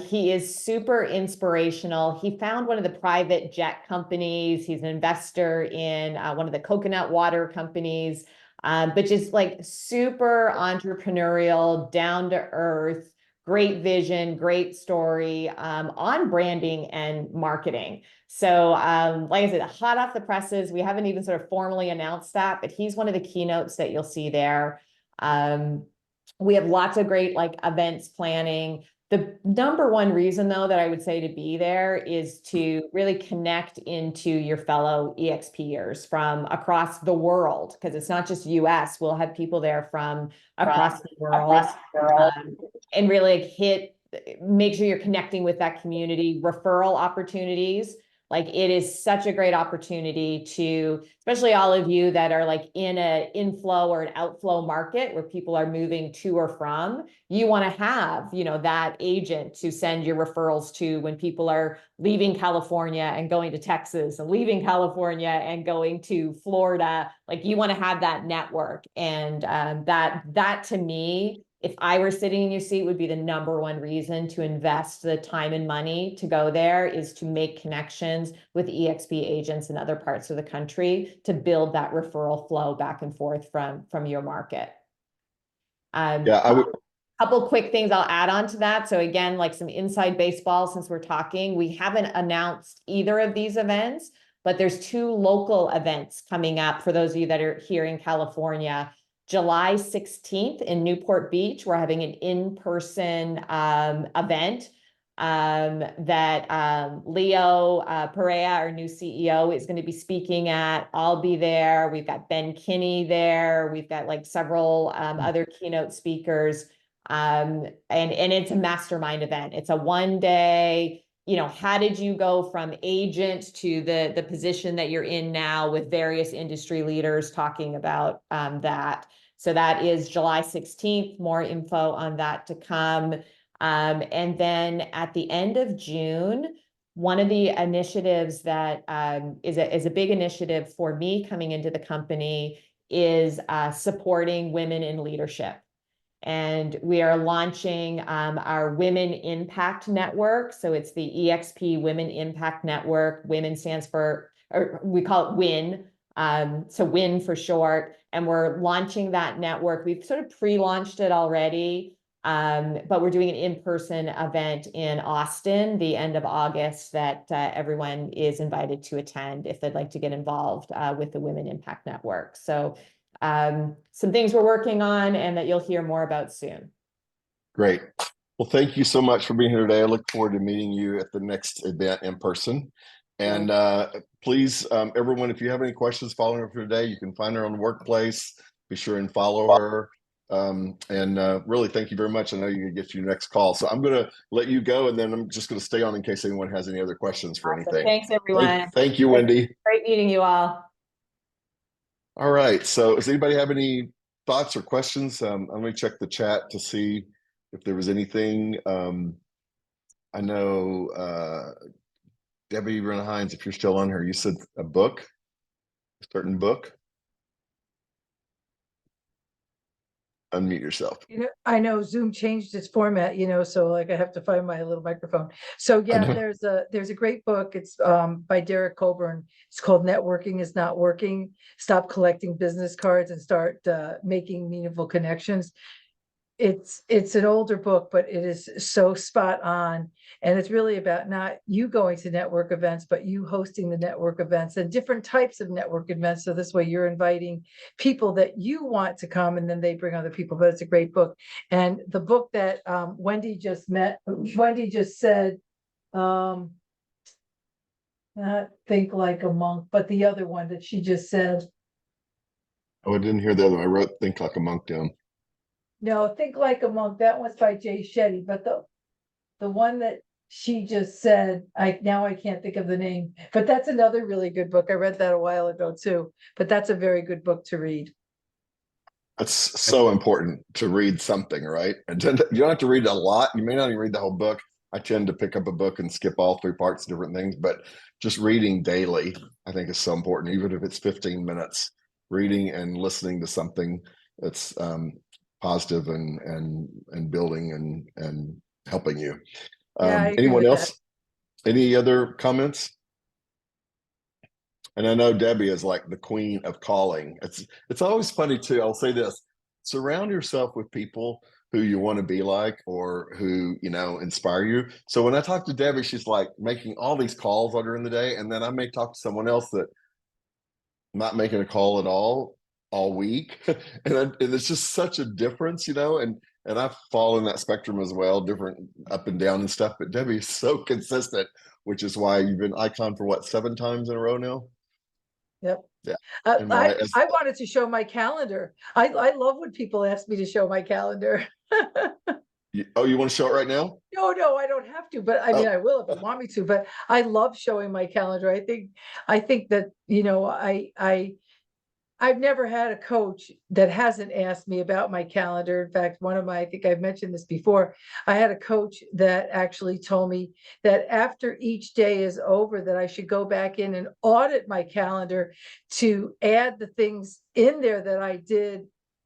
He is super inspirational. He found one of the private jet companies. He's an investor in one of the coconut water companies, but just like super entrepreneurial, down to earth, great vision, great story on branding and marketing. So like I said, hot off the presses, we haven't even sort of formally announced that, but he's one of the keynotes that you'll see there. We have lots of great like events planning. The number one reason, though, that I would say to be there is to really connect into your fellow EXPers from across the world, because it's not just US. We'll have people there from across the world, and really make sure you're connecting with that community. Referral opportunities. Like it is such a great opportunity to, especially all of you that are like in an inflow or an outflow market where people are moving to or from, you want to have, that agent to send your referrals to when people are leaving California and going to Texas and leaving California and going to Florida. Like you want to have that network. And that to me, if I were sitting in your seat, would be the number one reason to invest the time and money to go there, is to make connections with EXP agents in other parts of the country to build that referral flow back and forth from your market. Yeah, I would. Couple quick things I'll add on to that. So again, like some inside baseball, since we're talking, we haven't announced either of these events, but there's 2 local events coming up for those of you that are here in California. July 16th in Newport Beach, we're having an in-person event that Leo Perea, our new CEO, is going to be speaking at. I'll be there. We've got Ben Kinney there. We've got like several other keynote speakers. And it's a mastermind event. It's a one-day, how did you go from agent to the position that you're in now, with various industry leaders talking about that. So that is July 16th, more info on that to come. And then at the end of June, one of the initiatives that is a big initiative for me coming into the company is supporting women in leadership. And we are launching our Women Impact Network. So it's the EXP Women Impact Network. Women stands for, or we call it WIN. So WIN for short. And we're launching that network. We've sort of pre-launched it already, but we're doing an in-person event in Austin the end of August that everyone is invited to attend if they'd like to get involved with the Women Impact Network. So some things we're working on and that you'll hear more about soon. Great. Well, thank you so much for being here today. I look forward to meeting you at the next event in person. And please, everyone, if you have any questions following her today, you can find her on Workplace. Be sure and follow her. Really, thank you very much. I know you're going to get your next call. So I'm going to let you go, and then I'm just going to stay on in case anyone has any other questions for anything. Thanks, everyone. Thank you, Wendy. Great meeting you all. All right. So does anybody have any thoughts or questions? Let me check the chat to see if there was anything. I know Debbie Renhines, if you're still on here, you said a book, a certain book. Unmute yourself. I know Zoom changed its format, so like I have to find my little microphone. So yeah, there's a great book. It's by Derek Coburn. It's called Networking is Not Working. Stop collecting business cards and start making meaningful connections. It's an older book, but it is so spot on. And it's really about not you going to network events, but you hosting the network events and different types of network events. So this way you're inviting people that you want to come, and then they bring other people. But it's a great book. And the book that Wendy just said, not Think Like a Monk, but the other one that she just said. Oh, I didn't hear the other one. I wrote Think Like a Monk down. No, Think Like a Monk, that one's by Jay Shetty, but the one that she just said, I can't think of the name, but that's another really good book. I read that a while ago too, but that's a very good book to read. That's so important to read something, right? And you don't have to read a lot. You may not even read the whole book. I tend to pick up a book and skip all 3 parts, different things, but just reading daily, I think is so important, even if it's 15 minutes, reading and listening to something that's positive and building and helping you. Yeah, I agree Anyone with else? Any other comments? And I know Debbie is like the queen of calling. It's always funny too. I'll say this: surround yourself with people who you want to be like or who, inspire you. So when I talk to Debbie, she's like making all these calls during the day, and then I may talk to someone else that not making a call at all week, and it's just such a difference, and I fall in that spectrum as well, different up and down and stuff. But Debbie is so consistent, which is why you've been icon for what, 7 times in a row now? Yep. Yeah. I wanted to show my calendar. I love when people ask me to show my calendar. You want to show it right now? No, I don't have to, but I mean, I will if you want me to, but I love showing my calendar. I think that, I've never had a coach that hasn't asked me about my calendar. In fact, I think I've mentioned this before. I had a coach that actually told me that after each day is over, that I should go back in and audit my calendar to add the things in there that I did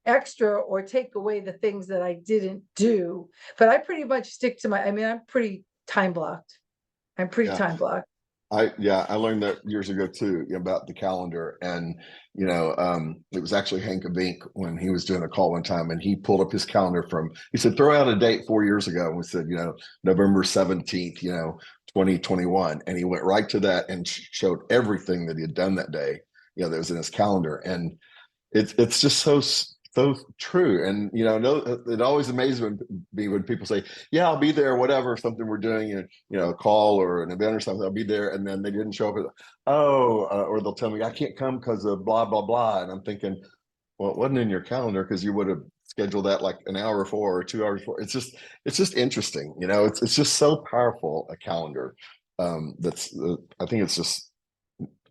extra or take away the things that I didn't do. But I pretty much stick to I'm pretty time blocked. I'm pretty Yeah. time blocked. I learned that years ago too, about the calendar. And it was actually Hank Vink when he was doing a call one time, and he pulled up his calendar he said, throw out a date 4 years ago, and we said, November 17th, 2021, and he went right to that and showed everything that he had done that day, that was in his calendar. And it's just so true. And it always amazes me when people say, yeah, I'll be there, whatever, something we're doing, a call or an event or something, I'll be there, and then they didn't show up. Or they'll tell me I can't come because of blah blah blah, and I'm thinking, well, it wasn't in your calendar because you would have scheduled that like an hour before or 2 hours before. It's just interesting, it's just so powerful, a calendar. That's I think it's just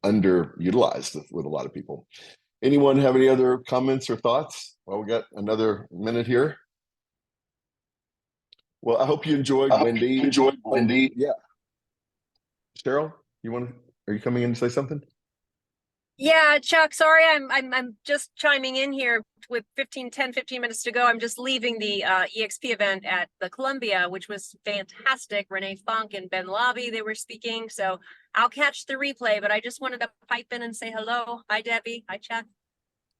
underutilized with a lot of people. Anyone have any other comments or thoughts? Well, we got another minute here. Well, I hope you enjoyed Wendy. Yeah. Cheryl, are you coming in to say something? Yeah, Chuck, sorry, I'm just chiming in here with 15 minutes to go. I'm just leaving the EXP event at the Columbia, which was fantastic. Renee Funk and Ben Lobby, they were speaking. So I'll catch the replay, but I just wanted to pipe in and say hello. Hi, Debbie. Hi, Chuck.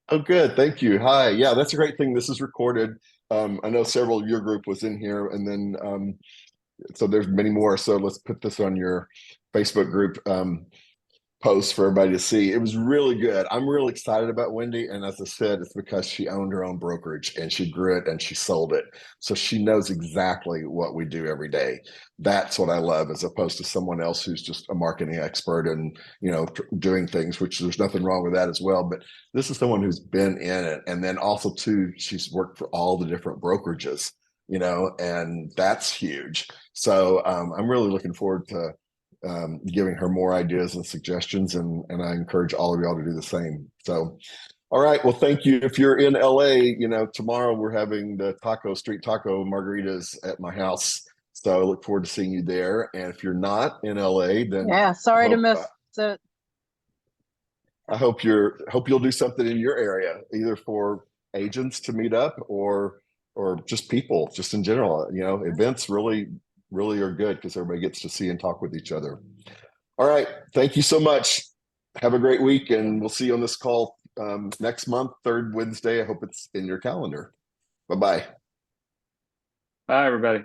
Oh, good. Thank you. Hi. Yeah, that's a great thing. This is recorded. I know several of your group was in here, and then so there's many more. So let's put this on your Facebook group post for everybody to see. It was really good. I'm really excited about Wendy, and as I said, it's because she owned her own brokerage and she grew it and she sold it, so she knows exactly what we do every day. That's what I love, as opposed to someone else who's just a marketing expert and doing things, which there's nothing wrong with that as well, but this is someone who's been in it. And then also too, she's worked for all the different brokerages, and that's huge. So I'm really looking forward to giving her more ideas and suggestions, and I encourage all of y'all to do the same. So, all right, well, thank you. If you're in LA, tomorrow we're having the street taco margaritas at my house, so I look forward to seeing you there. And if you're not in LA, then sorry to miss it. I hope you'll do something in your area, either for agents to meet up or just people, just in general. Events really are good because everybody gets to see and talk with each other. All right. Thank you so much. Have a great week, and we'll see you on this call next month, 3rd Wednesday. I hope it's in your calendar. Bye-bye. Bye, everybody.